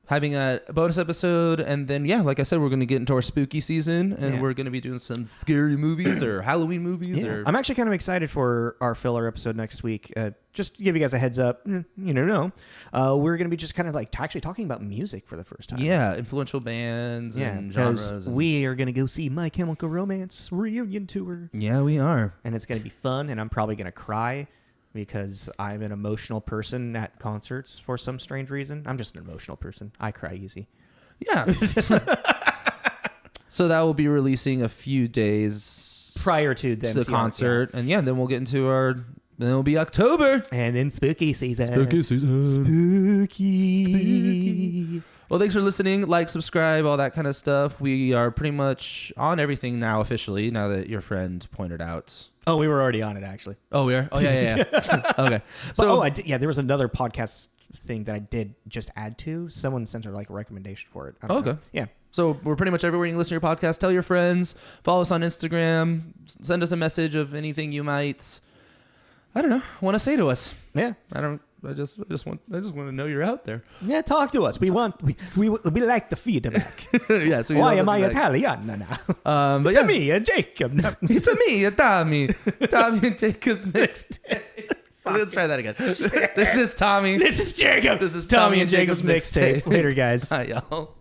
having a bonus episode, and then like I said, we're going to get into our spooky season, and we're going to be doing some scary movies or Halloween movies. Yeah. I'm actually kind of excited for our filler episode next week. Just to give you guys a heads up, we're going to be just kind of like actually talking about music for the first time. Yeah, influential bands and genres. We are going to go see My Chemical Romance reunion tour. Yeah, we are. And it's going to be fun, and I'm probably going to cry because I'm an emotional person at concerts for some strange reason. I'm just an emotional person. I cry easy. Yeah. So that will be releasing a few days prior to the concert. Yeah. And then we'll get into then it'll be October. And then spooky season. Spooky. Well, thanks for listening. Like, subscribe, all that kind of stuff. We are pretty much on everything now officially, now that your friend pointed out. Oh, we were already on it, actually. Oh, we are? Oh, yeah. Okay. So, there was another podcast thing that I did just add to. Someone sent a recommendation for it. Okay. Yeah. So we're pretty much everywhere you can listen to your podcast. Tell your friends. Follow us on Instagram. Send us a message of anything you might, want to say to us. Yeah. I just want to know you're out there. Yeah, talk to us. We like the feedback. Yeah. So why am I Italian? No. But it's me, Jacob. No. It's me, Tommy. Tommy and Jacob's mixtape. Let's try that again. This is Tommy. This is Jacob. This is Tommy and Jacob's mixtape. Later, guys. Hi, y'all.